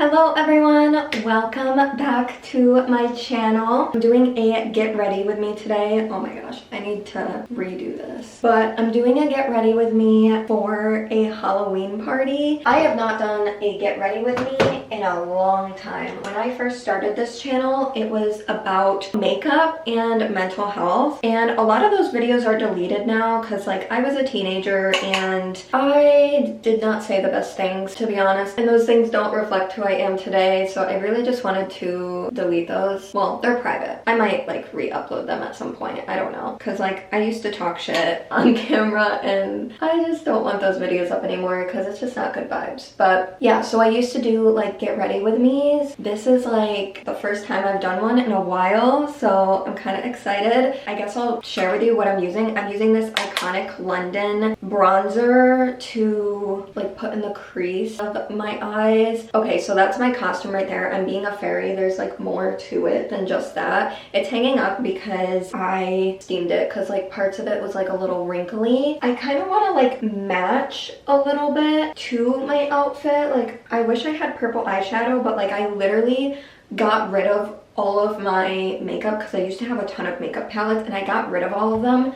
Hello everyone, welcome back to my channel. I'm doing a get ready with me today. Oh my gosh, I need to redo this. But I'm doing a get ready with me for a Halloween party. I have not done a get ready with me in a long time. When I first started this channel, it was about makeup and mental health. And a lot of those videos are deleted now because I was a teenager and I did not say the best things, to be honest. And those things don't reflect who I am today, so I really just wanted to delete those. Well, they're private. I might re-upload them at some point. I don't know, because I used to talk shit on camera and I just don't want those videos up anymore because it's just not good vibes. But yeah, so I used to do get ready with me's. This is the first time I've done one in a while, so I'm kind of excited. I guess I'll share with you what I'm using. I'm using this iconic London bronzer to put in the crease of my eyes. Okay, so that's my costume right there. I'm being a fairy. There's more to it than just that. It's hanging up because I steamed it because parts of it was a little wrinkly. I kind of want to match a little bit to my outfit. I wish I had purple eyeshadow, but I literally got rid of all of my makeup because I used to have a ton of makeup palettes and I got rid of all of them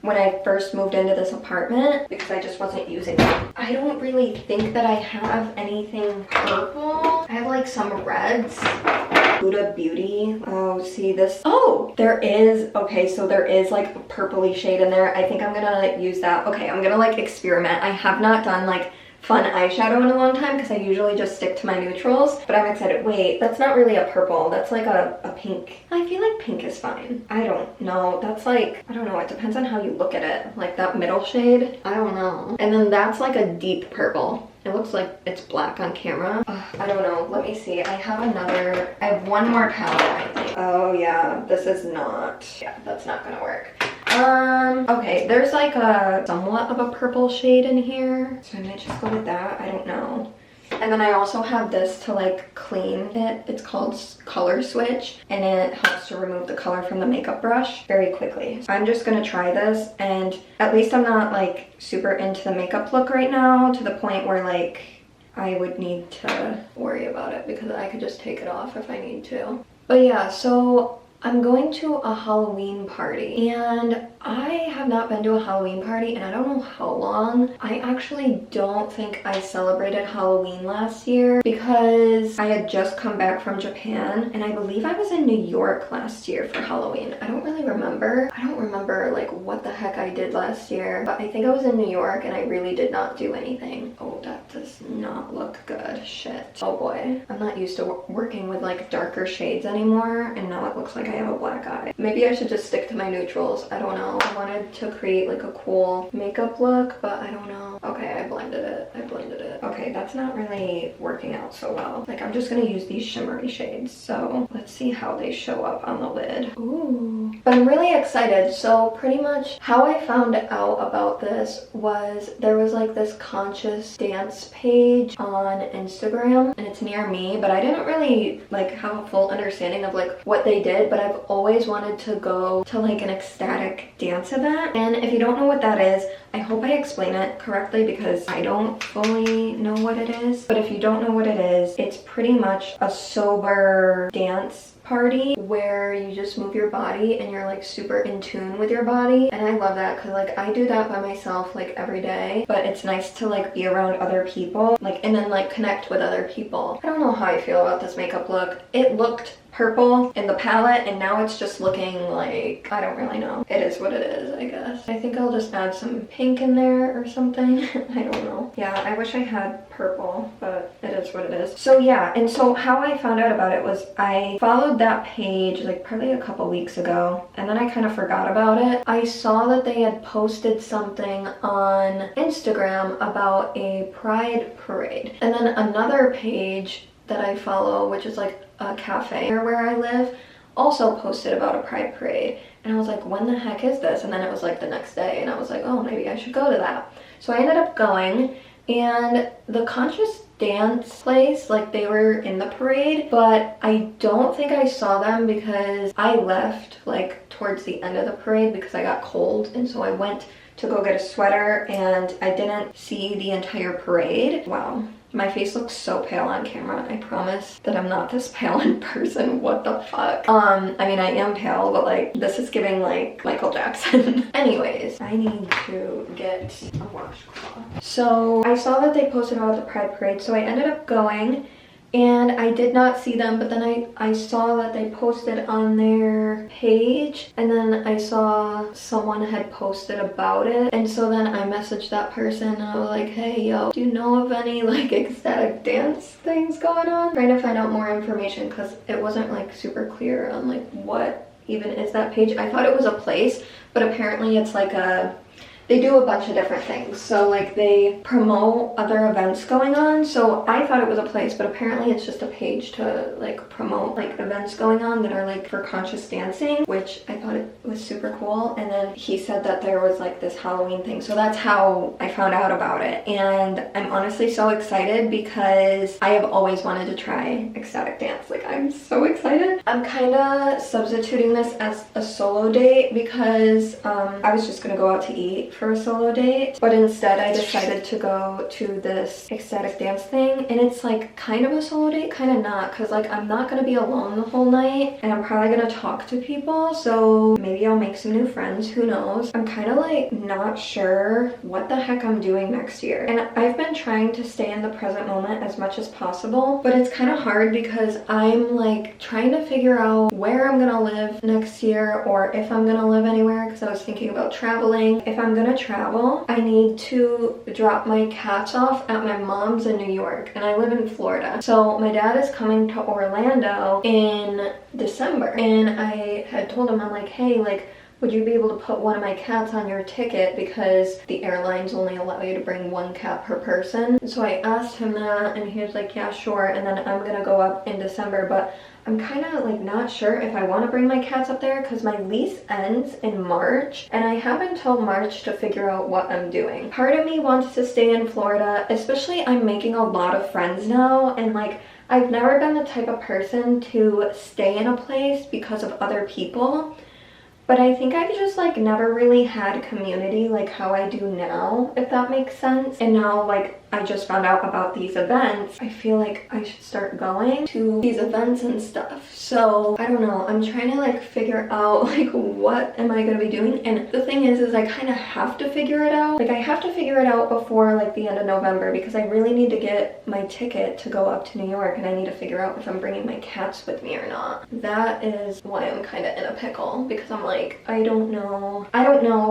when I first moved into this apartment because I just wasn't using them. I don't really think that I have anything purple. I have some reds. Huda Beauty. Oh, see this? Oh, there is. Okay, so there is a purpley shade in there. I think I'm gonna use that. Okay, I'm gonna experiment. I have not done fun eyeshadow in a long time because I usually just stick to my neutrals, but I'm excited. Wait, that's not really a purple. That's a pink. I feel like pink is fine. I don't know. That's I don't know. It depends on how you look at it. That middle shade. I don't know. And then that's a deep purple. It looks like it's black on camera. I don't know. Let me see. I have one more palette, I think. Oh yeah, this is not. Yeah, that's not gonna work. Okay, there's a somewhat of a purple shade in here, so I might just go with that. I don't know. And then I also have this to clean it. It's called Color Switch and it helps to remove the color from the makeup brush very quickly. So I'm just gonna try this, and at least I'm not super into the makeup look right now to the point where I would need to worry about it because I could just take it off if I need to. But yeah, so I'm going to a Halloween party and I have not been to a Halloween party and I don't know how long. I actually don't think I celebrated Halloween last year because I had just come back from Japan and I believe I was in New York last year for Halloween. I don't really remember. I don't remember what the heck I did last year, but I think I was in New York and I really did not do anything. Oh, that does not look good. Shit. Oh boy. I'm not used to working with darker shades anymore and now it looks like I have a black eye. Maybe I should just stick to my neutrals. I don't know. I wanted to create a cool makeup look, but I don't know. Okay, I blended it. Okay, that's not really working out so well. I'm just gonna use these shimmery shades. So let's see how they show up on the lid. Ooh. But I'm really excited. So pretty much how I found out about this was there was this conscious dance page on Instagram and it's near me, but I didn't really have a full understanding of what they did, but I've always wanted to go to an ecstatic dance event. And if you don't know what that is, I hope I explain it correctly because I don't fully know what it is. But if you don't know what it is, it's pretty much a sober dance party where you just move your body and you're super in tune with your body. And I love that because I do that by myself every day, but it's nice to be around other people and then connect with other people. I don't know how I feel about this makeup look. It looked purple in the palette and now it's just looking I don't really know. It is what it is, I guess. I think I'll just add some pink in there or something. I don't know. Yeah, I wish I had purple, but it is what it is. So yeah, and so how I found out about it was I followed that page probably a couple weeks ago and then I kind of forgot about it. I saw that they had posted something on Instagram about a pride parade, and then another page that I follow, which is a cafe where I live, also posted about a pride parade. And I was when the heck is this? And then it was the next day and I was oh, maybe I should go to that. So I ended up going, and the conscious dance place, they were in the parade, but I don't think I saw them because I left towards the end of the parade because I got cold, and so I went to go get a sweater and I didn't see the entire parade. Wow. My face looks so pale on camera. I promise that I'm not this pale in person. What the fuck? I mean, I am pale, but like, this is giving like Michael Jackson. Anyways, I need to get a washcloth. So I saw that they posted about the Pride Parade, so I ended up going. And I did not see them, but then I saw that they posted on their page, and then I saw someone had posted about it, and so then I messaged that person and I was like, hey yo, do you know of any like ecstatic dance things going on? Trying to find out more information because it wasn't like super clear on like what even is that page. I thought it was a place, but apparently it's like they do a bunch of different things. So like they promote other events going on. So I thought it was a place, but apparently it's just a page to like promote like events going on that are like for conscious dancing, which I thought it was super cool. And then he said that there was like this Halloween thing. So that's how I found out about it. And I'm honestly so excited because I have always wanted to try ecstatic dance. Like I'm so excited. I'm kind of substituting this as a solo date because I was just gonna go out to eat for a solo date, but instead I decided to go to this ecstatic dance thing, and it's like kind of a solo date, kind of not, because like I'm not gonna be alone the whole night and I'm probably gonna talk to people, so maybe I'll make some new friends, who knows. I'm kind of like not sure what the heck I'm doing next year, and I've been trying to stay in the present moment as much as possible, but it's kind of hard because I'm like trying to figure out where I'm gonna live next year, or if I'm gonna live anywhere, because I was thinking about traveling. If I'm gonna travel, I need to drop my cats off at my mom's in New York, and I live in Florida. So my dad is coming to Orlando in December, and I had told him, I'm like, hey, like, would you be able to put one of my cats on your ticket because the airlines only allow you to bring one cat per person? And so I asked him that, and he was like, yeah, sure. And then I'm gonna go up in December, but I'm kind of like not sure if I want to bring my cats up there because my lease ends in March, and I have until March to figure out what I'm doing. Part of me wants to stay in Florida, especially I'm making a lot of friends now, and like I've never been the type of person to stay in a place because of other people. But I think I've just like never really had community like how I do now, if that makes sense. And now like I just found out about these events, I feel like I should start going to these events and stuff. So I don't know, I'm trying to like figure out like what am I gonna be doing. And the thing is I kind of have to figure it out. Like I have to figure it out before like the end of November because I really need to get my ticket to go up to New York, and I need to figure out if I'm bringing my cats with me or not. That is why I'm kind of in a pickle, because I'm like, I don't know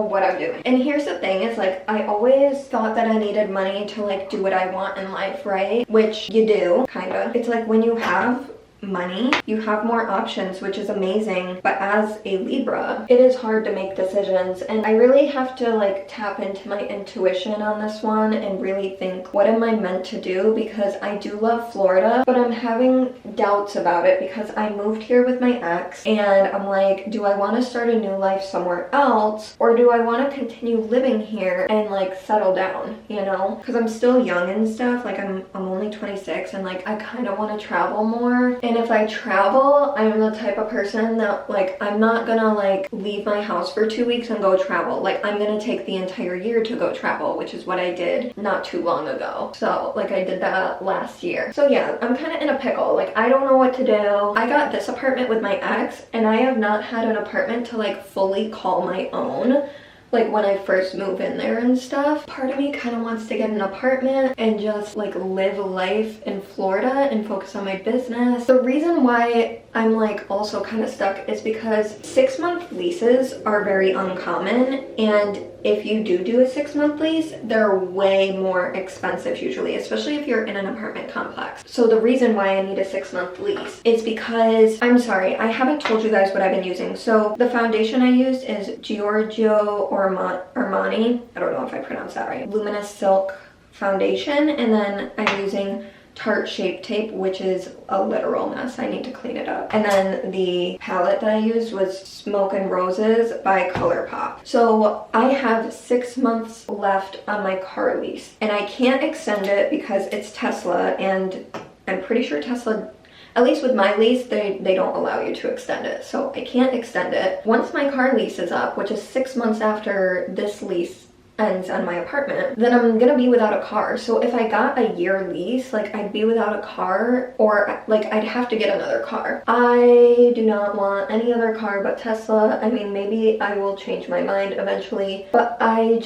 what I'm doing. And here's the thing, is like I always thought that I needed money to like do what I want in life, right? Which you do, kind of. It's like when you have money, you have more options, which is amazing. But as a Libra, it is hard to make decisions, and I really have to like tap into my intuition on this one and really think, what am I meant to do? Because I do love Florida, but I'm having doubts about it because I moved here with my ex, and I'm like, do I want to start a new life somewhere else, or do I want to continue living here and like settle down, you know? Because I'm still young and stuff, like I'm only 26, and like I kind of want to travel more. And if I travel, I'm the type of person that like I'm not gonna like leave my house for 2 weeks and go travel. Like I'm gonna take the entire year to go travel, which is what I did not too long ago. So like I did that last year. So yeah, I'm kind of in a pickle. Like I don't know what to do. I got this apartment with my ex, and I have not had an apartment to like fully call my own. Like when I first move in there and stuff. Part of me kind of wants to get an apartment and just like live life in Florida and focus on my business. The reason why I'm like also kind of stuck is because 6-month leases are very uncommon, and if you do a 6-month lease, they're way more expensive usually, especially if you're in an apartment complex. So the reason why I need a 6-month lease is because, I'm sorry, I haven't told you guys what I've been using. So the foundation I used is Giorgio Armani, I don't know if I pronounced that right, Luminous Silk Foundation, and then I'm using Tarte Shape Tape, which is a literal mess. I need to clean it up. And then the palette that I used was Smoke and Roses by ColourPop. So I have 6 months left on my car lease, and I can't extend it because it's Tesla, and I'm pretty sure Tesla, at least with my lease, they don't allow you to extend it. So I can't extend it. Once my car lease is up, which is 6 months after this lease ends on my apartment, then I'm gonna be without a car. So if I got a year lease, like I'd be without a car, or like I'd have to get another car. I do not want any other car but Tesla. I mean, maybe I will change my mind eventually, but I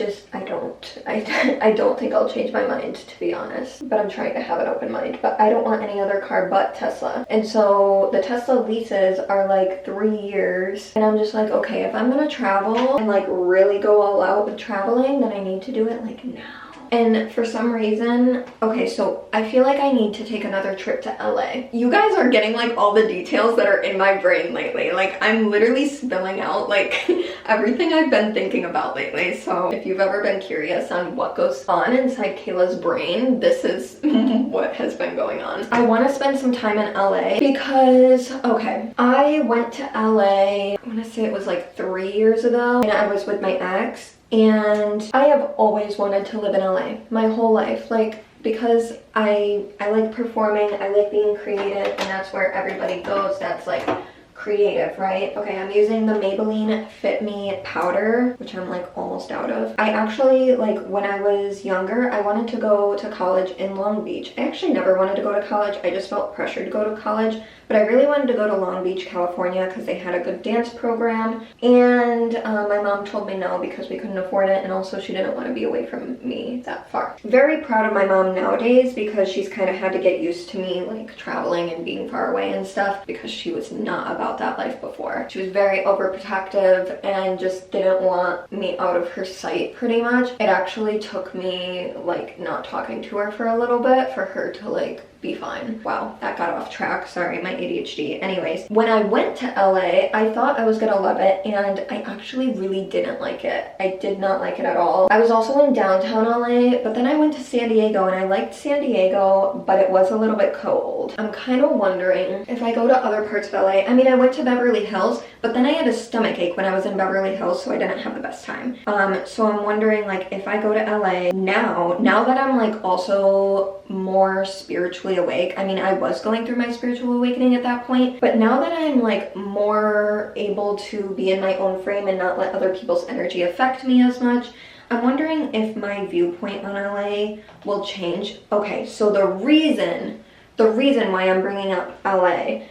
don't think I'll change my mind, to be honest. But I'm trying to have an open mind. But I don't want any other car but Tesla. And so the Tesla leases are like 3 years. And I'm just like, okay, if I'm gonna travel and like really go all out with traveling, then I need to do it like now. And for some reason, okay, so I feel like I need to take another trip to LA. You guys are getting like all the details that are in my brain lately. Like I'm literally spilling out like everything I've been thinking about lately. So if you've ever been curious on what goes on inside Kayla's brain, this is what has been going on. I want to spend some time in LA because, okay, I went to LA, I want to say it was like 3 years ago, and I was with my ex. And I have always wanted to live in LA my whole life, like because I like performing, I like being creative, and that's where everybody goes that's like creative, right? Okay, I'm using the Maybelline Fit Me powder, which I'm like almost out of. I actually, like when I was younger, I wanted to go to college in Long Beach. I actually never wanted to go to college, I just felt pressured to go to college. But I really wanted to go to Long Beach, California because they had a good dance program. And my mom told me no because we couldn't afford it, and also she didn't want to be away from me that far. Very proud of my mom nowadays because she's kind of had to get used to me like traveling and being far away and stuff because she was not about that life before. She was very overprotective and just didn't want me out of her sight pretty much. It actually took me like not talking to her for a little bit for her to like be fine. Wow, that got off track. Sorry, my ADHD. Anyways, when I went to LA, I thought I was gonna love it, and I actually really didn't like it. I did not like it at all. I was also in downtown LA, but then I went to San Diego, and I liked San Diego, but it was a little bit cold. I'm kind of wondering if I go to other parts of LA. I mean, I went to Beverly Hills, but then I had a stomach ache when I was in Beverly Hills, so I didn't have the best time. So I'm wondering, like, if I go to LA now that I'm like also more spiritually awake. I mean, I was going through my spiritual awakening at that point, but now that I'm like more able to be in my own frame and not let other people's energy affect me as much, I'm wondering if my viewpoint on LA will change. Okay, so the reason why I'm bringing up LA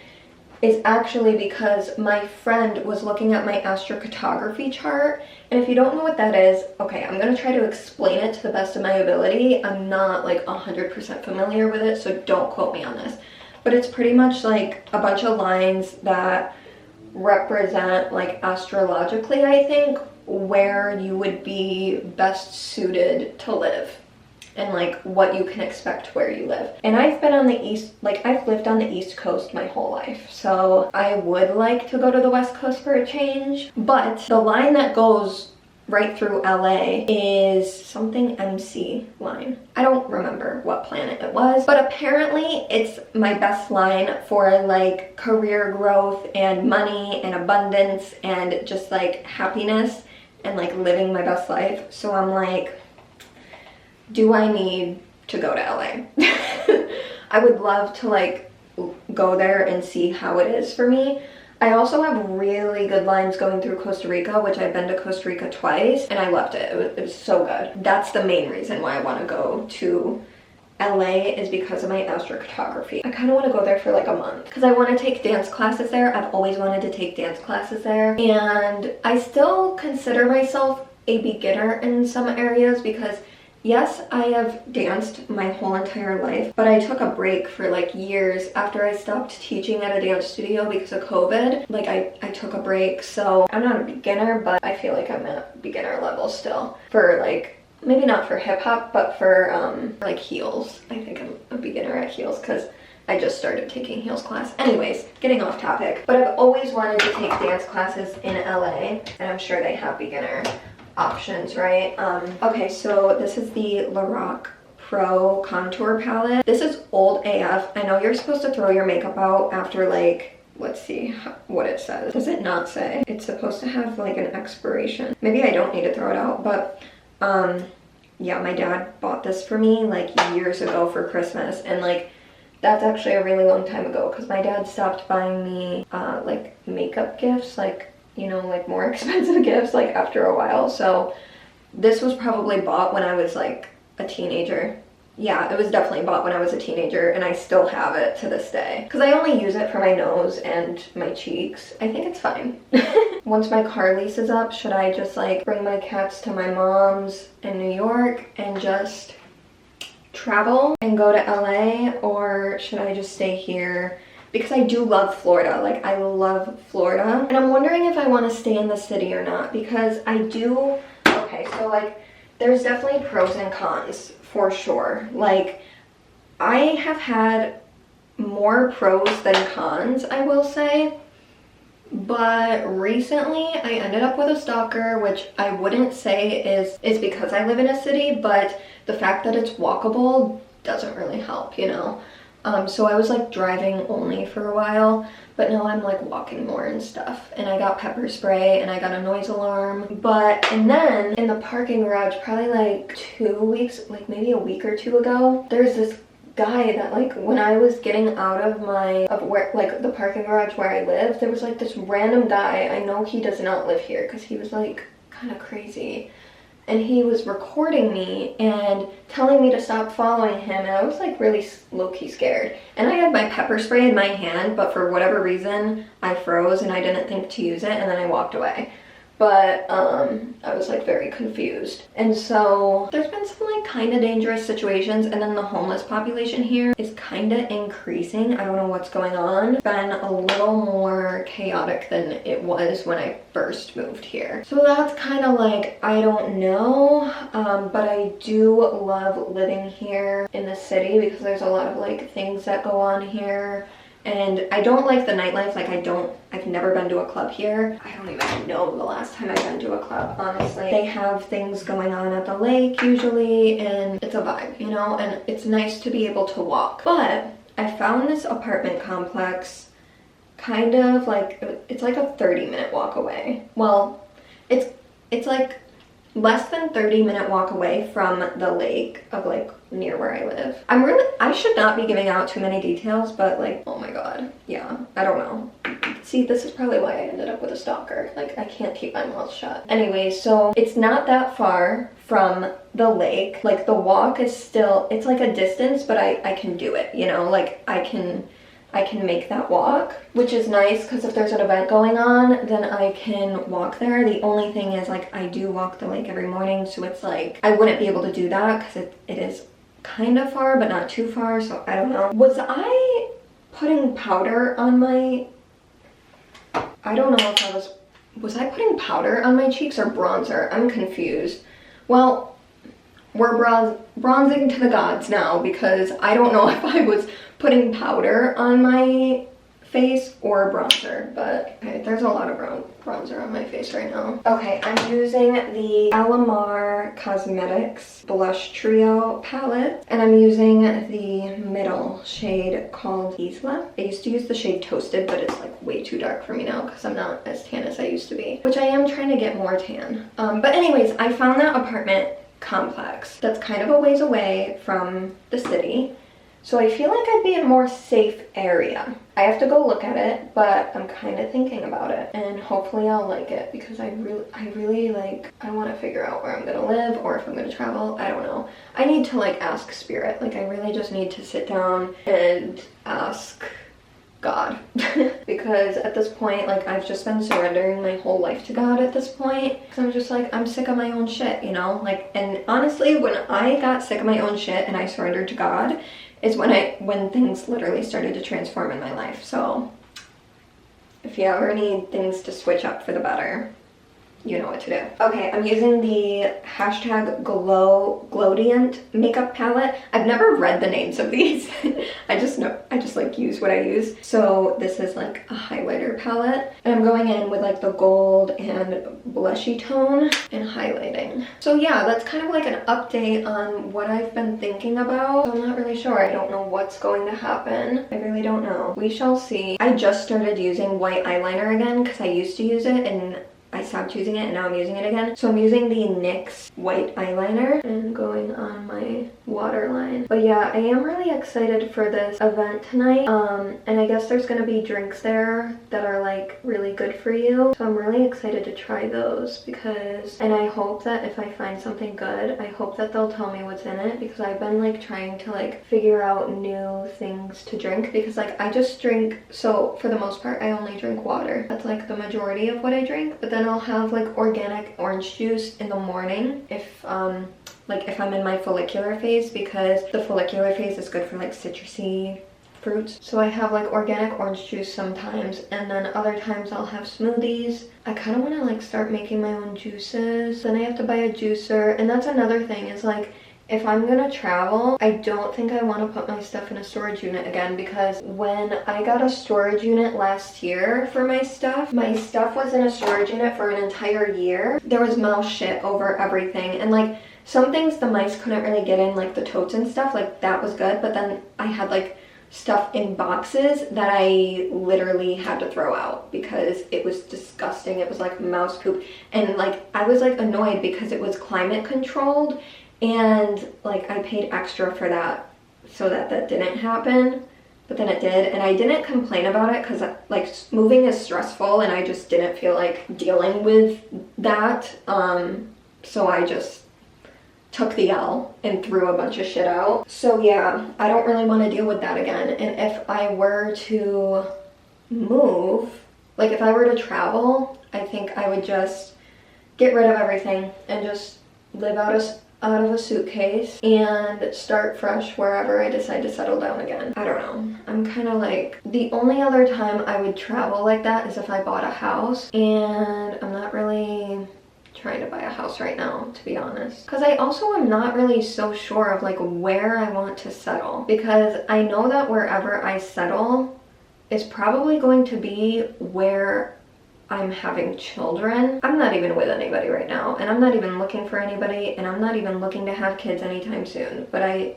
is actually because my friend was looking at my astrocartography chart, and if you don't know what that is, okay, I'm gonna try to explain it to the best of my ability. I'm not like 100% familiar with it, so don't quote me on this, but it's pretty much like a bunch of lines that represent like astrologically, I think, where you would be best suited to live and like what you can expect where you live. And I've been on the east, like I've lived on the East Coast my whole life, so I would like to go to the West Coast for a change. But the line that goes right through LA is something MC line. I don't remember what planet it was, but apparently it's my best line for like career growth and money and abundance and just like happiness and like living my best life. So I'm like, do I need to go to LA? I would love to like go there and see how it is for me. I also have really good lines going through Costa Rica, which I've been to Costa Rica twice, and I loved it. It was so good. That's the main reason why I want to go to LA, is because of my astrocartography. I kind of want to go there for like a month because I want to take dance classes there. I've always wanted to take dance classes there, and I still consider myself a beginner in some areas because yes, I have danced my whole entire life, but I took a break for like years after I stopped teaching at a dance studio because of COVID. Like I took a break, so I'm not a beginner, but I feel like I'm at beginner level still for like, maybe not for hip hop, but for like heels. I think I'm a beginner at heels because I just started taking heels class. Anyways, getting off topic, but I've always wanted to take dance classes in LA, and I'm sure they have beginner options, right? Okay, so this is the Lorac Pro Contour Palette. This is old AF. I know you're supposed to throw your makeup out after like, let's see what it says. Does it not say? It's supposed to have like an expiration. Maybe I don't need to throw it out, but yeah, my dad bought this for me like years ago for Christmas, and like that's actually a really long time ago because my dad stopped buying me like makeup gifts, like, you know, like more expensive gifts like after a while. So This was probably bought when I was like a teenager. Yeah, it was definitely bought when I was a teenager, and I still have it to this day. Because I only use it for my nose and my cheeks. I think it's fine. Once my car lease is up, should I just like bring my cats to my mom's in New York and just travel and go to LA, or should I just stay here? Because I do love Florida. Like, I love Florida. And I'm wondering if I want to stay in the city or not, because I do... Okay, so like, there's definitely pros and cons for sure. Like, I have had more pros than cons, I will say. But recently I ended up with a stalker, which I wouldn't say is because I live in a city, but the fact that it's walkable doesn't really help, you know? So I was like driving only for a while, but now I'm like walking more and stuff. And I got pepper spray and I got a noise alarm. And then in the parking garage, probably like 2 weeks, like maybe a week or two ago, there's this guy that like when I was getting out of the parking garage where I live, there was like this random guy. I know he does not live here because he was like kind of crazy. And he was recording me and telling me to stop following him, and I was like really low-key scared. And I had my pepper spray in my hand, but for whatever reason I froze and I didn't think to use it, and then I walked away. But I was like very confused. And so there's been some like kind of dangerous situations, and then the homeless population here is kind of increasing. I don't know what's going on. It's been a little more chaotic than it was when I first moved here. So that's kind of like, I don't know, but I do love living here in the city because there's a lot of like things that go on here. And I don't like the nightlife. Like, I've never been to a club here. I don't even know the last time I've been to a club, honestly. They have things going on at the lake usually, and it's a vibe, you know? And it's nice to be able to walk. But I found this apartment complex kind of like, it's like a 30-minute walk away. Well, it's like less than 30-minute walk away from the lake of like near where I live. I should not be giving out too many details, but like, oh my god, yeah, I don't know. See, this is probably why I ended up with a stalker. Like, I can't keep my mouth shut. Anyway, so it's not that far from the lake. Like, the walk is still, it's like a distance, but I can do it, you know? Like, I can make that walk, which is nice because if there's an event going on, then I can walk there. The only thing is, like, I do walk the lake every morning, so it's like, I wouldn't be able to do that because it is kind of far, but not too far, so I don't know. Was I putting powder on my... I don't know if was I putting powder on my cheeks or bronzer? I'm confused. Well, we're bronzing to the gods now because I don't know if I was putting powder on my face or bronzer, but okay, there's a lot of bronzer on my face right now. Okay, I'm using the Alamar Cosmetics Blush Trio palette, and I'm using the middle shade called Isla. I used to use the shade Toasted, but it's like way too dark for me now because I'm not as tan as I used to be, which I am trying to get more tan. But anyways, I found that apartment complex that's kind of a ways away from the city. So I feel like I'd be in a more safe area. I have to go look at it, but I'm kind of thinking about it, and hopefully I'll like it because I really like, I want to figure out where I'm gonna live or if I'm gonna travel. I don't know. I need to like ask Spirit. Like, I really just need to sit down and ask God because at this point, like, I've just been surrendering my whole life to God at this point because I'm just like, I'm sick of my own shit, you know? Like, and honestly, when I got sick of my own shit and I surrendered to God is when things literally started to transform in my life. So if you ever need things to switch up for the better, you know what to do. Okay, I'm using the hashtag Glowdient makeup palette. I've never read the names of these. I just like use what I use. So this is like a highlighter palette, and I'm going in with like the gold and blushy tone and highlighting. So yeah, that's kind of like an update on what I've been thinking about. I'm not really sure. I don't know what's going to happen. I really don't know. We shall see. I just started using white eyeliner again because I used to use it and I stopped using it and now I'm using it again. So I'm using the NYX white eyeliner and going on my waterline. But yeah, I am really excited for this event tonight. And I guess there's gonna be drinks there that are like really good for you. So I'm really excited to try those because, and I hope that if I find something good, I hope that they'll tell me what's in it, because I've been like trying to like figure out new things to drink, because like I just drink, so for the most part I only drink water. That's like the majority of what I drink, but then I'll have like organic orange juice in the morning if if I'm in my follicular phase, because the follicular phase is good for like citrusy fruits. So I have like organic orange juice sometimes, and then other times I'll have smoothies. I kind of want to like start making my own juices. Then I have to buy a juicer, and that's another thing is like, if I'm gonna travel, I don't think I want to put my stuff in a storage unit again, because when I got a storage unit last year for my stuff was in a storage unit for an entire year. There was mouse shit over everything, and like some things the mice couldn't really get in, like the totes and stuff, like that was good, but then I had like stuff in boxes that I literally had to throw out because it was disgusting. It was like mouse poop, and like I was like annoyed because it was climate controlled, and like I paid extra for that so that that didn't happen, but then it did, and I didn't complain about it because like moving is stressful and I just didn't feel like dealing with that. So I just took the L and threw a bunch of shit out. So yeah, I don't really want to deal with that again. And if I were to move, like if I were to travel, I think I would just get rid of everything and just live out of a suitcase and start fresh wherever I decide to settle down again. I don't know. I'm kind of like, the only other time I would travel like that is if I bought a house, and I'm not really trying to buy a house right now, to be honest, because I also am not really so sure of like where I want to settle, because I know that wherever I settle is probably going to be where I'm having children. I'm not even with anybody right now, and I'm not even looking for anybody, and I'm not even looking to have kids anytime soon, but I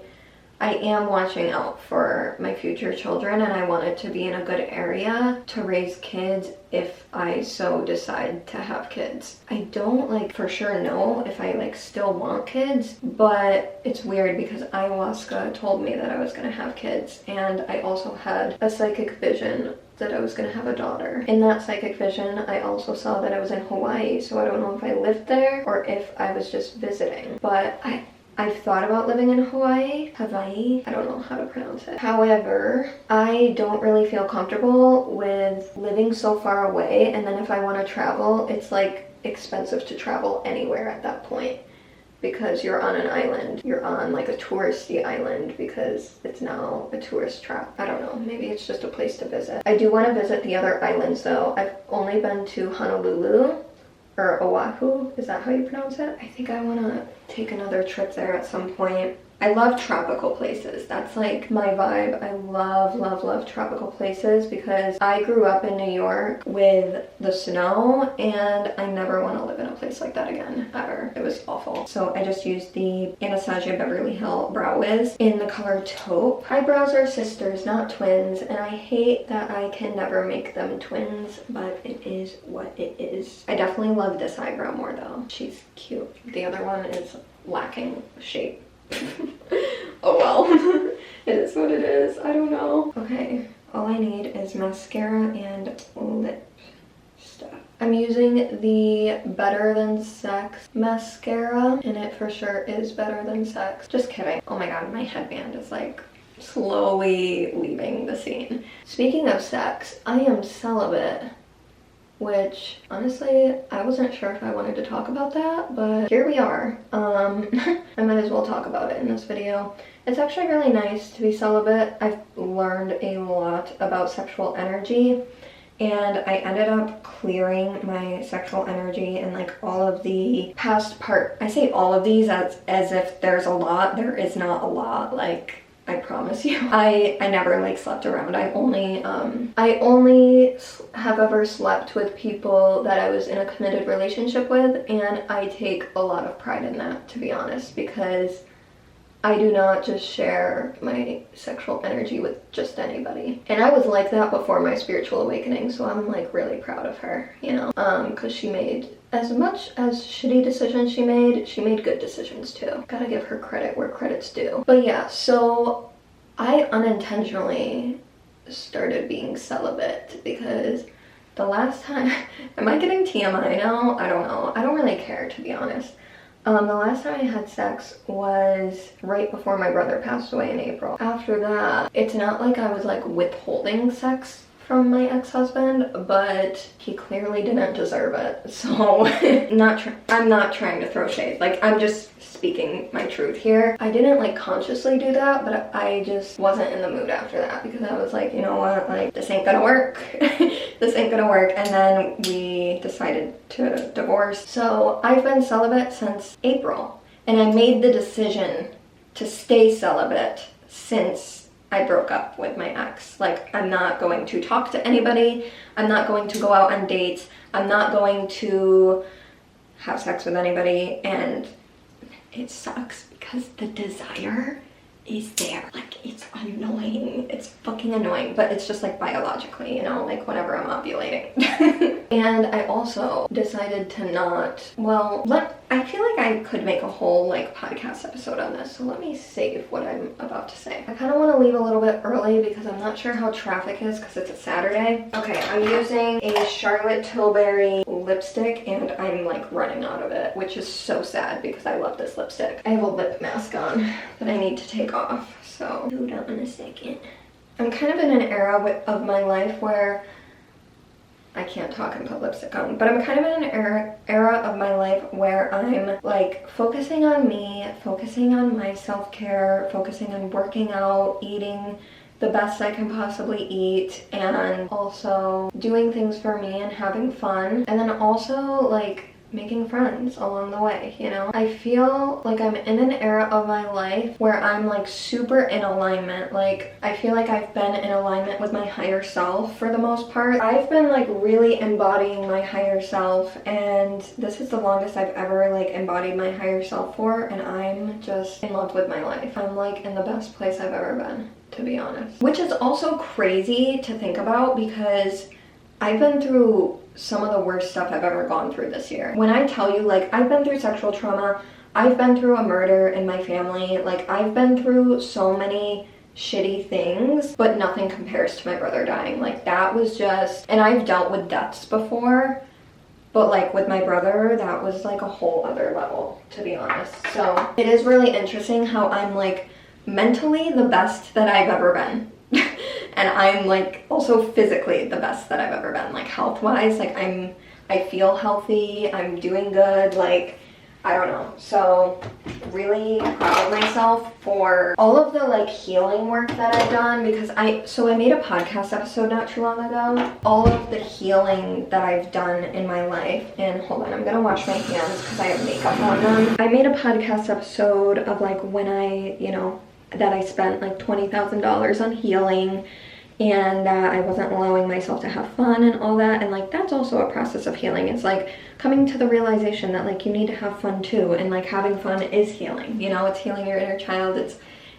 am watching out for my future children, and I want it to be in a good area to raise kids if I so decide to have kids. I don't like for sure know if I like still want kids, but it's weird because ayahuasca told me that I was gonna have kids, and I also had a psychic vision that I was gonna have a daughter. In that psychic vision, I also saw that I was in Hawaii, so I don't know if I lived there or if I was just visiting, but I've thought about living in Hawaii, I don't know how to pronounce it. However, I don't really feel comfortable with living so far away, and then if I want to travel, it's like expensive to travel anywhere at that point, because you're on an island. You're on like a touristy island because it's now a tourist trap. I don't know, maybe it's just a place to visit. I do want to visit the other islands though. I've only been to Honolulu, or Oahu, is that how you pronounce it? I think I want to take another trip there at some point. I love tropical places. That's like my vibe. I love tropical places because I grew up in New York with the snow, and I never want to live in a place like that again, ever. It was awful. So I just used the Anastasia Beverly Hills Brow Wiz in the color Taupe. Eyebrows are sisters, not twins, and I hate that I can never make them twins, but it is what it is. I definitely love this eyebrow more though. She's cute. The other one is lacking shape. Oh well. It is what it is. I don't know. Okay, all I need is mascara and lip stuff. I'm using the Better Than Sex mascara, and it for sure is Better Than Sex. Just kidding. Oh my god, my headband is like slowly leaving the scene. Speaking of sex, I am celibate, which honestly I wasn't sure if I wanted to talk about that, but here we are. I might as well talk about it in this video. It's actually really nice to be celibate. I've learned a lot about sexual energy, and I ended up clearing my sexual energy and like all of the past I say all of these as if there's a lot. There is not a lot, like I promise you. I never like slept around. I only have ever slept with people that I was in a committed relationship with, and I take a lot of pride in that, to be honest, because I do not just share my sexual energy with just anybody. And I was like that before my spiritual awakening, so I'm like really proud of her, you know? Because she made, as much as shitty decisions she made good decisions too. Gotta give her credit where credit's due. But yeah, so I unintentionally started being celibate because the last time, am I getting TMI now? I don't know. I don't really care, to be honest. The last time I had sex was right before my brother passed away in April. After that, it's not like I was like withholding sex from my ex-husband, but he clearly didn't deserve it. So I'm not trying to throw shade. Like, I'm just speaking my truth here. I didn't like consciously do that, but I just wasn't in the mood after that because I was like, you know what, like this ain't gonna work. This ain't gonna work. And then we decided to divorce. So I've been celibate since April, and I made the decision to stay celibate since I broke up with my ex. Like, I'm not going to talk to anybody. I'm not going to go out on dates. I'm not going to have sex with anybody. And it sucks because the desire is there. Like, it's annoying. It's fucking annoying, but it's just like biologically, you know, like whenever I'm ovulating. And I also decided to not, well, I feel like I could make a whole like podcast episode on this, so let me save what I'm about to say. I kind of want to leave a little bit early because I'm not sure how traffic is because it's a Saturday. Okay, I'm using a Charlotte Tilbury lipstick and I'm like running out of it, which is so sad because I love this lipstick. I have a lip mask on that I need to take off, so hold on a second. I'm kind of in an era of my life where I can't talk and put lipstick on, but I'm kind of in an era of my life where I'm like focusing on me, focusing on my self-care, focusing on working out, eating the best I can possibly eat, and also doing things for me and having fun, and then also like making friends along the way, you know? I feel like I'm in an era of my life where I'm like super in alignment. Like, I feel like I've been in alignment with my higher self for the most part. I've been like really embodying my higher self, and this is the longest I've ever like embodied my higher self for, and I'm just in love with my life. I'm like in the best place I've ever been, to be honest. Which is also crazy to think about because I've been through some of the worst stuff I've ever gone through this year. When I tell you, like, I've been through sexual trauma, I've been through a murder in my family, like, I've been through so many shitty things, but nothing compares to my brother dying. Like, that was just, and I've dealt with deaths before, but like with my brother, that was like a whole other level, to be honest. So it is really interesting how I'm like mentally the best that I've ever been. And I'm like also physically the best that I've ever been, like health-wise. Like I feel healthy, I'm doing good, like I don't know. So really proud of myself for all of the like healing work that I've done, because I made a podcast episode not too long ago, all of the healing that I've done in my life. And hold on, I'm gonna wash my hands because I have makeup on them. I made a podcast episode of like when that I spent like $20,000 on healing, and that I wasn't allowing myself to have fun and all that. And like that's also a process of healing. It's like coming to the realization that like you need to have fun too, and like having fun is healing, you know? It's healing your inner child,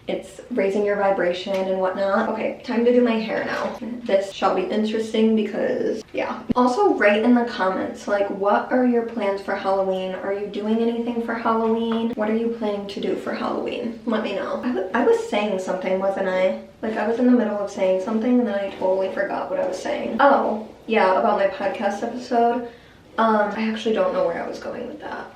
it's raising your vibration and whatnot. Okay, time to do my hair now. This shall be interesting because, yeah. Also write in the comments, like, what are your plans for Halloween? Are you doing anything for Halloween? What are you planning to do for Halloween? Let me know. I was saying something, wasn't I? Like, I was in the middle of saying something and then I totally forgot what I was saying. Oh, yeah, about my podcast episode. I actually don't know where I was going with that.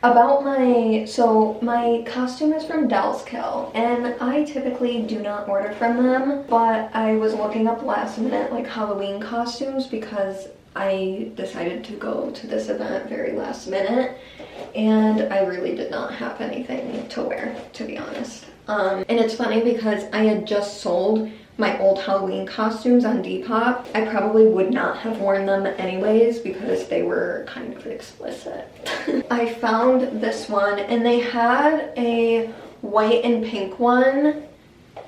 About my costume is from Dalskill, and I typically do not order from them, but I was looking up last minute like Halloween costumes because I decided to go to this event very last minute, and I really did not have anything to wear, to be honest. And it's funny because I had just sold my old Halloween costumes on Depop. I probably would not have worn them anyways because they were kind of explicit. I found this one, and they had a white and pink one,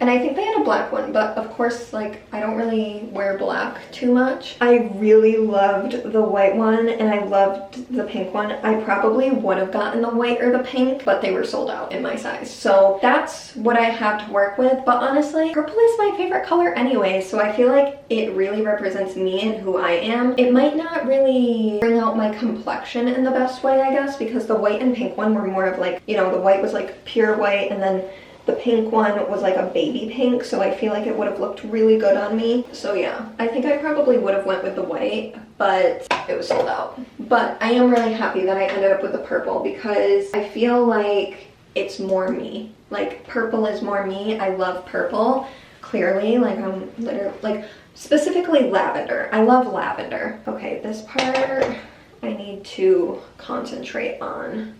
And I think they had a black one, but of course, like, I don't really wear black too much. I really loved the white one and I loved the pink one. I probably would have gotten the white or the pink, but they were sold out in my size. So that's what I have to work with. But honestly, purple is my favorite color anyway, so I feel like it really represents me and who I am. It might not really bring out my complexion in the best way, I guess, because the white and pink one were more of like, you know, the white was like pure white and then the pink one was like a baby pink, so I feel like it would have looked really good on me. So yeah, I think I probably would have went with the white, but it was sold out. But I am really happy that I ended up with the purple because I feel like it's more me. Like, purple is more me. I love purple, clearly. Like, I'm literally, like, specifically lavender. I love lavender. Okay, this part I need to concentrate on.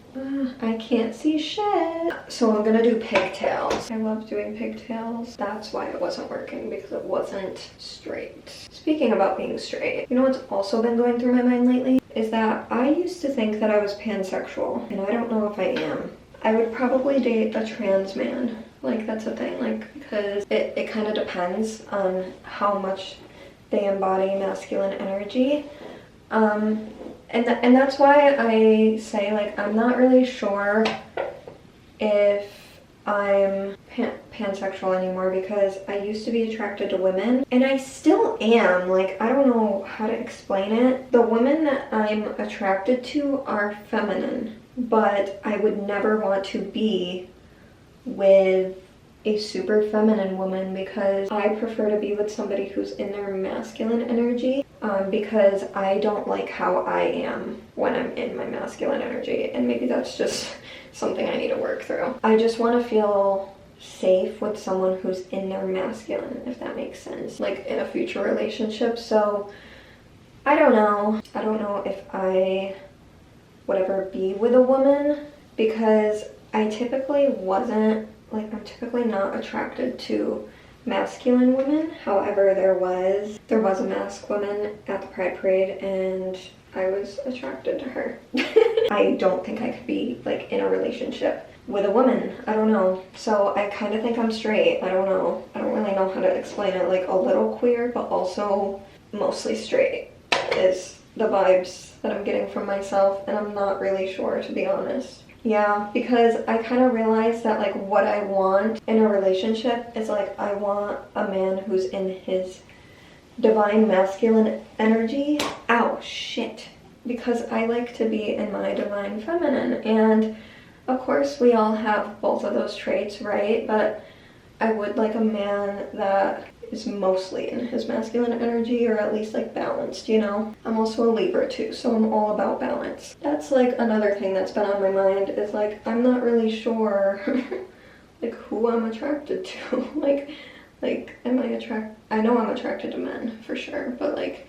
I can't see shit. So I'm gonna do pigtails. I love doing pigtails. That's why it wasn't working, because it wasn't straight. Speaking about being straight, you know what's also been going through my mind lately? Is that I used to think that I was pansexual, and I don't know if I am. I would probably date a trans man. Like, that's a thing, like, because it kind of depends on how much they embody masculine energy. And that's why I say, like, I'm not really sure if I'm pansexual anymore, because I used to be attracted to women and I still am. Like, I don't know how to explain it. The women that I'm attracted to are feminine, but I would never want to be with a super feminine woman, because I prefer to be with somebody who's in their masculine energy, because I don't like how I am when I'm in my masculine energy, and maybe that's just something I need to work through. I just want to feel safe with someone who's in their masculine, if that makes sense, like in a future relationship. So I don't know if I would ever be with a woman, because I typically wasn't, like, I'm typically not attracted to masculine women. However, there was a masked woman at the Pride Parade and I was attracted to her. I don't think I could be, like, in a relationship with a woman. I don't know. So I kind of think I'm straight. I don't know. I don't really know how to explain it. Like, a little queer, but also mostly straight is the vibes that I'm getting from myself, and I'm not really sure, to be honest. Yeah, because I kind of realized that, like, what I want in a relationship is, like, I want a man who's in his divine masculine energy. Ow, shit. Because I like to be in my divine feminine, and of course we all have both of those traits, right? But I would like a man that is mostly in his masculine energy, or at least, like, balanced, you know? I'm also a Libra too, so I'm all about balance. That's, like, another thing that's been on my mind, is, like, I'm not really sure like, who I'm attracted to. like I know I'm attracted to men for sure, but, like,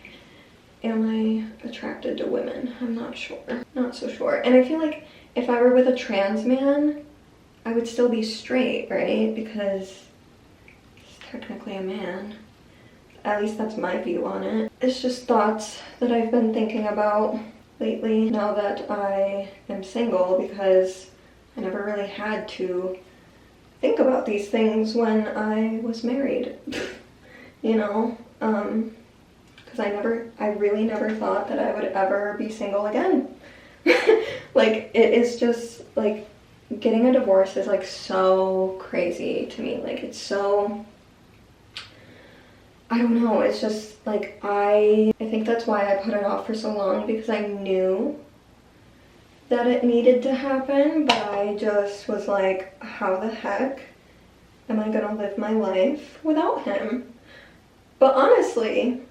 am I attracted to women? I'm not sure. Not so sure. And I feel like if I were with a trans man, I would still be straight, right? Because technically a man. At least that's my view on it. It's just thoughts that I've been thinking about lately, now that I am single, because I never really had to think about these things when I was married. You know? Because I really never thought that I would ever be single again. Like, it is just, like, getting a divorce is, like, so crazy to me. Like, it's so, I don't know, it's just, like, I think that's why I put it off for so long, because I knew that it needed to happen, but I just was like, how the heck am I gonna live my life without him? But honestly,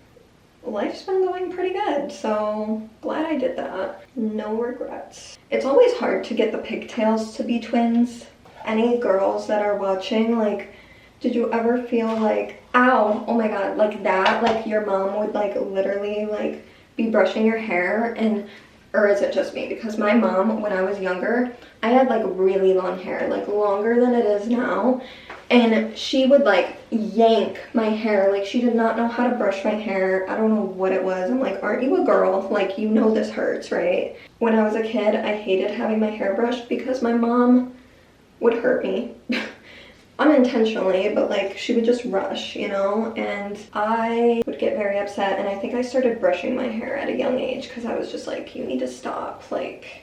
life's been going pretty good, so glad I did that. No regrets. It's always hard to get the pigtails to be twins. Any girls that are watching, like, did you ever feel like, ow, oh my god, like that, like your mom would, like, literally, like, be brushing your hair, and, or is it just me? Because my mom, when I was younger, I had, like, really long hair, like, longer than it is now, and she would, like, yank my hair. Like, she did not know how to brush my hair. I don't know what it was. I'm like, aren't you a girl? Like, you know this hurts, right? When I was a kid, I hated having my hair brushed because my mom would hurt me. unintentionally, but like she would just rush, you know, and I would get very upset, and I think I started brushing my hair at a young age because I was just like, you need to stop, like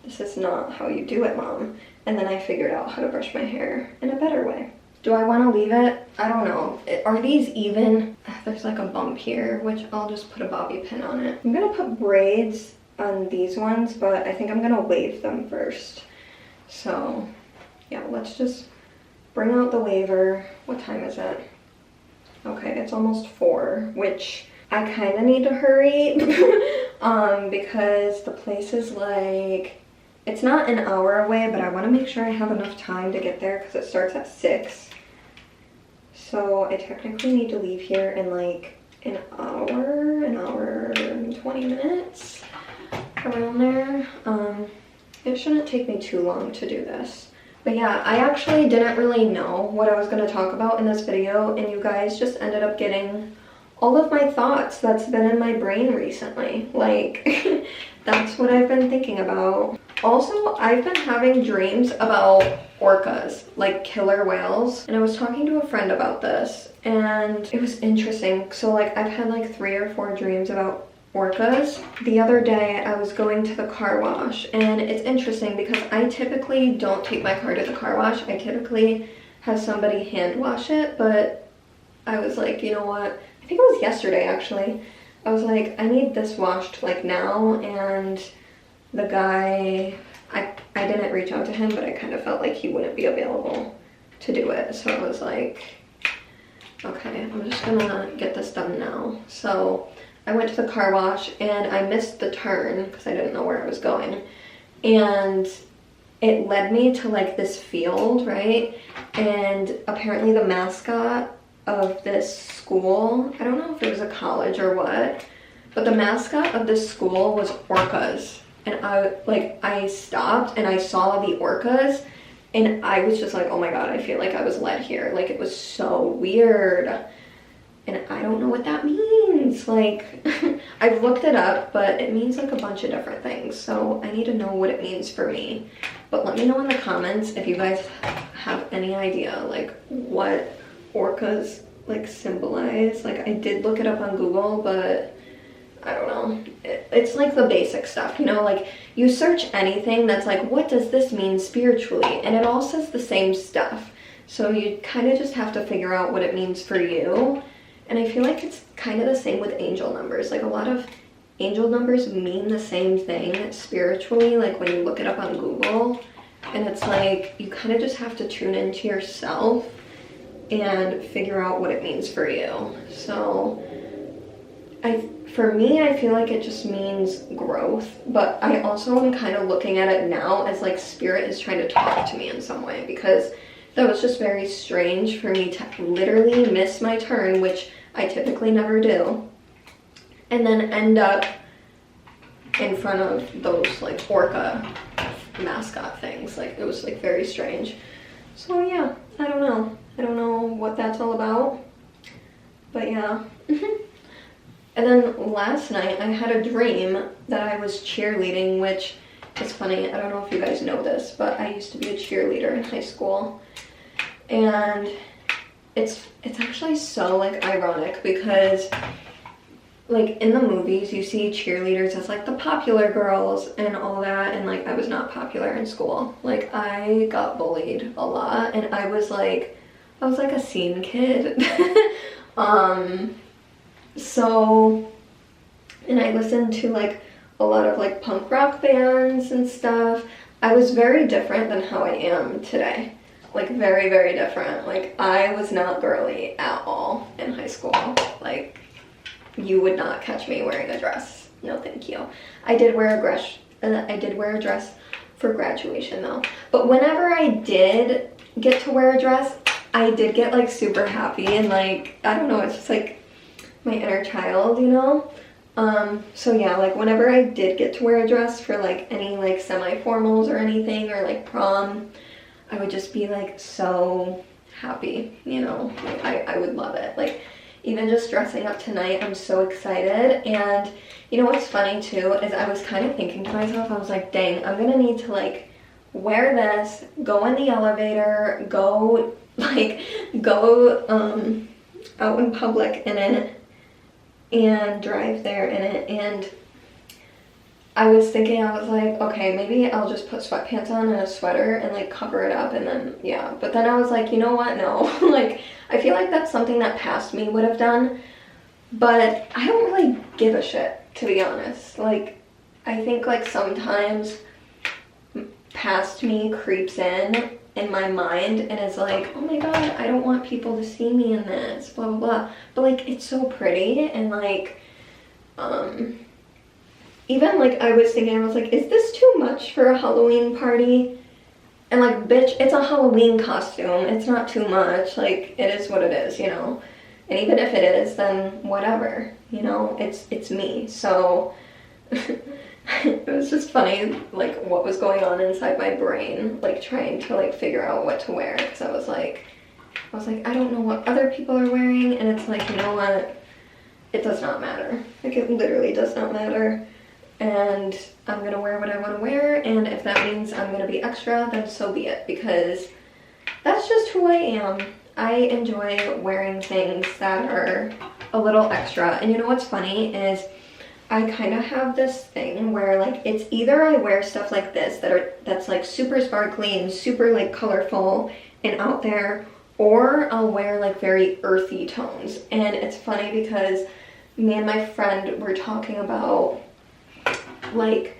this is not how you do it, Mom. And then I figured out how to brush my hair in a better way. Do I want to leave it? I don't know. Are these even? There's like a bump here, which I'll just put a bobby pin on it. I'm gonna put braids on these ones, but I think I'm gonna wave them first. So yeah, let's just bring out the waver. What time is it? Okay, it's almost 4, which I kind of need to hurry because the place is like, it's not an hour away, but I want to make sure I have enough time to get there because it starts at 6. So I technically need to leave here in like an hour and 20 minutes, around there. It shouldn't take me too long to do this. But yeah, I actually didn't really know what I was going to talk about in this video, and you guys just ended up getting all of my thoughts that's been in my brain recently. Like, that's what I've been thinking about. Also, I've been having dreams about orcas, like killer whales, and I was talking to a friend about this, and it was interesting. So like, I've had like 3 or 4 dreams about orcas. The other day I was going to the car wash, and it's interesting because I typically don't take my car to the car wash. I typically have somebody hand wash it, but I was like, you know what, I think it was yesterday actually, I was like, I need this washed like now, and the guy, I didn't reach out to him, but I kind of felt like he wouldn't be available to do it, so I was like, okay, I'm just gonna get this done now. So I went to the car wash and I missed the turn because I didn't know where I was going, and it led me to like this field, right? And apparently the mascot of this school, I don't know if it was a college or what, but the mascot of this school was orcas. And I stopped and I saw the orcas, and I was just like, oh my god, I feel like I was led here. Like, it was so weird. And I don't know what that means. Like, I've looked it up, but it means like a bunch of different things. So I need to know what it means for me. But let me know in the comments if you guys have any idea like what orcas like symbolize. Like, I did look it up on Google, but I don't know. It's like the basic stuff, you know, like you search anything that's like, what does this mean spiritually? And it all says the same stuff. So you kind of just have to figure out what it means for you. And I feel like it's kind of the same with angel numbers. Like, a lot of angel numbers mean the same thing spiritually, like when you look it up on Google. And it's like, you kind of just have to tune into yourself and figure out what it means for you. So for me, I feel like it just means growth, but I also am kind of looking at it now as like spirit is trying to talk to me in some way, because that was just very strange for me to literally miss my turn, which I typically never do, and then end up in front of those like orca mascot things. Like, it was like very strange. So yeah, I don't know what that's all about, but yeah. And then last night I had a dream that I was cheerleading, which is funny. I don't know if you guys know this, but I used to be a cheerleader in high school. And it's actually so like ironic because like in the movies you see cheerleaders as like the popular girls and all that, and like I was not popular in school. Like, I got bullied a lot, and I was like a scene kid. So, and I listened to like a lot of like punk rock bands and stuff. I was very different than how I am today. Like, very, very different. Like, I was not girly at all in high school. Like, you would not catch me wearing a dress. No, thank you. I did wear a dress for graduation though. But whenever I did get to wear a dress, I did get like super happy, and like, I don't know, it's just like my inner child, you know? So yeah, like whenever I did get to wear a dress for like any like semi-formals or anything, or like prom, I would just be like so happy, you know? Like, I would love it. Like, even just dressing up tonight, I'm so excited. And you know what's funny too is I was kind of thinking to myself, I was like, dang, I'm gonna need to like wear this, go in the elevator, go like go out in public in it and drive there in it. And I was thinking, I was like, okay, maybe I'll just put sweatpants on and a sweater and like cover it up, and then yeah. But then I was like, you know what, no. Like, I feel like that's something that past me would have done, but I don't really give a shit, to be honest. Like, I think like sometimes past me creeps in my mind and is like, oh my god, I don't want people to see me in this, blah blah blah. But like, it's so pretty, and like even like I was thinking, I was like, is this too much for a Halloween party? And like, bitch, it's a Halloween costume. It's not too much. Like, it is what it is, you know? And even if it is, then whatever, you know? It's me. So it was just funny, like, what was going on inside my brain, like trying to like figure out what to wear. Because I was like, I don't know what other people are wearing. And it's like, you know what? It does not matter. Like, it literally does not matter. And I'm gonna wear what I want to wear, and if that means I'm gonna be extra, then so be it, because that's just who I am. I enjoy wearing things that are a little extra. And you know what's funny is I kind of have this thing where like, it's either I wear stuff like this that's like super sparkly and super like colorful and out there, or I'll wear like very earthy tones. And it's funny because me and my friend were talking about like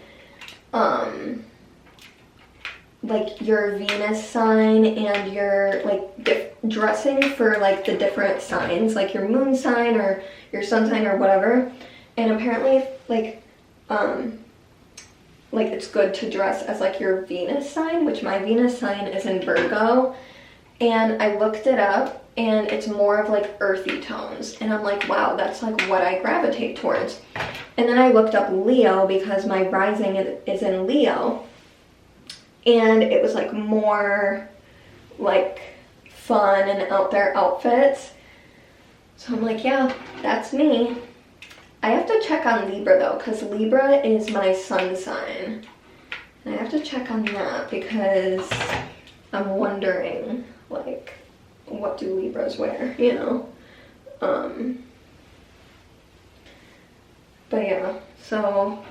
your Venus sign and your like dressing for like the different signs, like your moon sign or your sun sign or whatever. And apparently like it's good to dress as like your Venus sign, which my Venus sign is in Virgo. And I looked it up, and it's more of like earthy tones, and I'm like, wow, that's like what I gravitate towards. And then I looked up Leo because my rising is in Leo, and it was like more like fun and out there outfits. So I'm like, yeah, that's me. I have to check on Libra though, because Libra is my sun sign. And I have to check on that because I'm wondering, like, what do Libras wear, you know? But yeah, so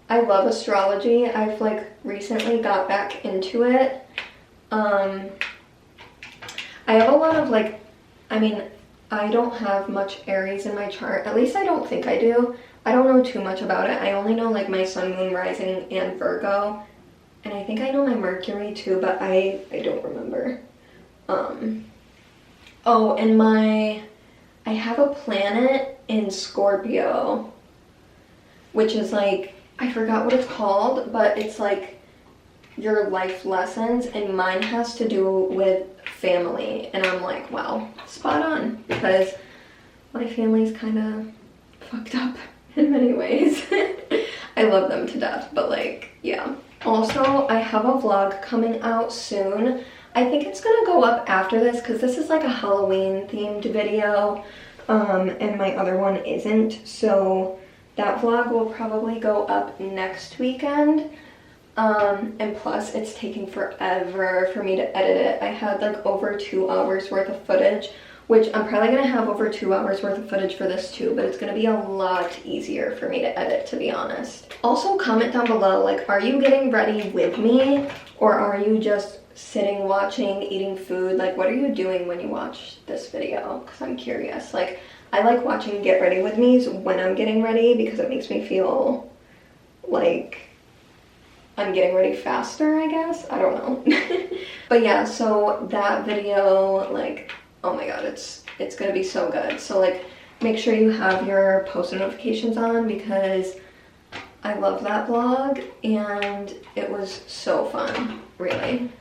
I love astrology. I've like recently got back into it. I have a lot of like, I mean, I don't have much Aries in my chart. At least I don't think I do. I don't know too much about it. I only know like my sun, moon, rising, and Virgo. And I think I know my Mercury too, but I don't remember. Oh, and I have a planet in Scorpio, which is like, I forgot what it's called, but it's like your life lessons, and mine has to do with family. And I'm like, wow, spot on, because my family's kind of fucked up in many ways. I love them to death, but like, yeah. Also, I have a vlog coming out soon. I think it's gonna go up after this because this is like a Halloween themed video, and my other one isn't. So that vlog will probably go up next weekend. And plus it's taking forever for me to edit it. I had like over 2 hours worth of footage, which I'm probably gonna have over 2 hours worth of footage for this too, but it's gonna be a lot easier for me to edit, to be honest. Also, comment down below, like, are you getting ready with me, or are you just sitting, watching, eating food? Like, what are you doing when you watch this video? Because I'm curious. Like, I like watching get ready with me's when I'm getting ready because it makes me feel like I'm getting ready faster, I guess. I don't know. But yeah, so that video, like, oh my god, it's gonna be so good. So like, make sure you have your post notifications on because I love that vlog and it was so fun, really.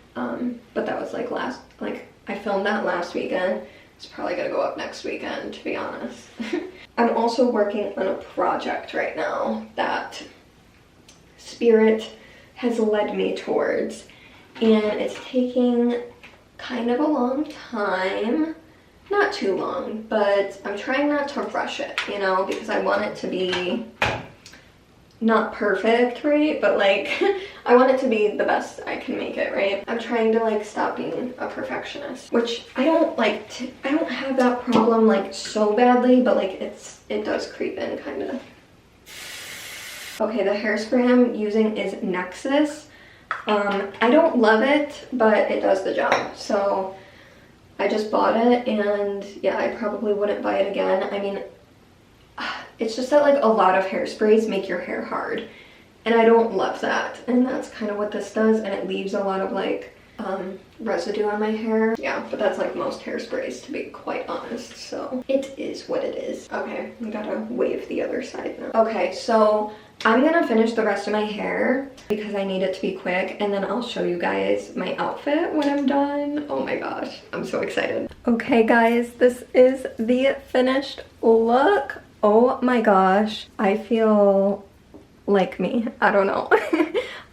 But that was like I filmed that last weekend. It's probably gonna go up next weekend, to be honest. I'm also working on a project right now that Spirit has led me towards, and it's taking kind of a long time. Not too long, but I'm trying not to rush it, you know, because I want it to be not perfect, right? But like, I want it to be the best I can make it, right? I'm trying to like stop being a perfectionist, which I don't like, I don't have that problem like so badly, but like it does creep in kind of. Okay, the hairspray I'm using is Nexus. I don't love it, but it does the job. So I just bought it, and yeah, I probably wouldn't buy it again. I mean, it's just that like a lot of hairsprays make your hair hard, and I don't love that, and that's kind of what this does, and it leaves a lot of like residue on my hair. Yeah, but that's like most hairsprays, to be quite honest, so it is what it is. Okay, I gotta wave the other side now. Okay, so I'm gonna finish the rest of my hair because I need it to be quick, and then I'll show you guys my outfit when I'm done. Oh my gosh, I'm so excited. Okay guys, this is the finished look. Oh my gosh, I feel like me. I don't know.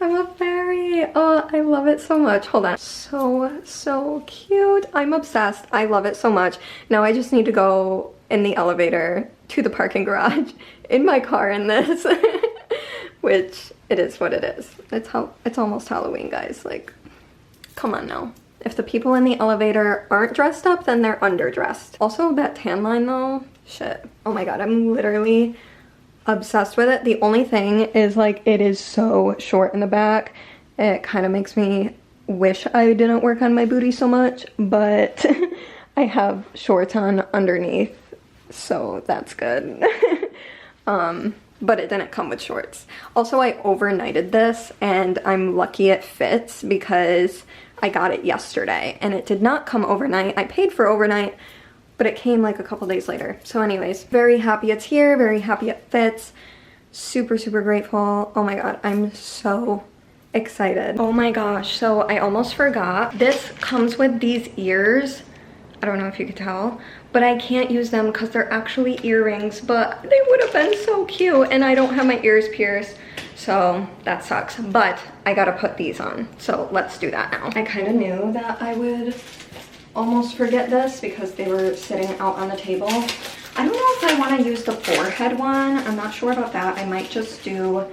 I'm a fairy. Oh, I love it so much. Hold on. So cute. I'm obsessed. I love it so much. Now I just need to go in the elevator to the parking garage in my car in this. Which it is what it is. It's almost Halloween, guys. Like, come on now. If the people in the elevator aren't dressed up, then they're underdressed. Also, that tan line though, shit. Oh my god, I'm literally obsessed with it. The only thing is like it is so short in the back. It kind of makes me wish I didn't work on my booty so much, but I have shorts on underneath, so that's good. But it didn't come with shorts. Also, I overnighted this, and I'm lucky it fits because I got it yesterday and it did not come overnight. I paid for overnight, but it came like a couple days later. So anyways, very happy it's here, very happy it fits. Super, super grateful. Oh my god, I'm so excited. Oh my gosh, so I almost forgot. This comes with these ears. I don't know if you could tell, but I can't use them because they're actually earrings, but they would have been so cute, and I don't have my ears pierced, so that sucks. But I gotta put these on, so let's do that now. I kind of knew that I would almost forget this because they were sitting out on the table. I don't know if I want to use the forehead one. I'm not sure about that. I might just do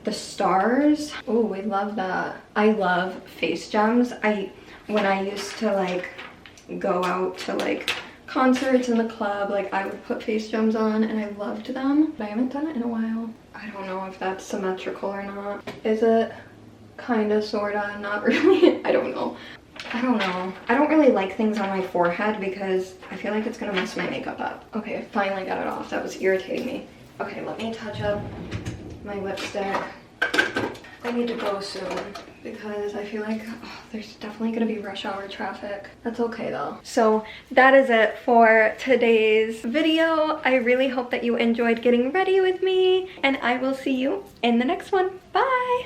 the stars. Oh, we love that. I love face gems. When I used to like go out to like concerts in the club, like I would put face gems on and I loved them, but I haven't done it in a while. I don't know if that's symmetrical or not. Is it? Kinda, sorta, not really. I don't know. I don't know. I don't really like things on my forehead because I feel like it's gonna mess my makeup up. Okay, I finally got it off. That was irritating me. Okay, let me touch up my lipstick. I need to go soon because I feel like there's definitely gonna be rush hour traffic. That's okay though. So that is it for today's video. I really hope that you enjoyed getting ready with me, and I will see you in the next one. Bye!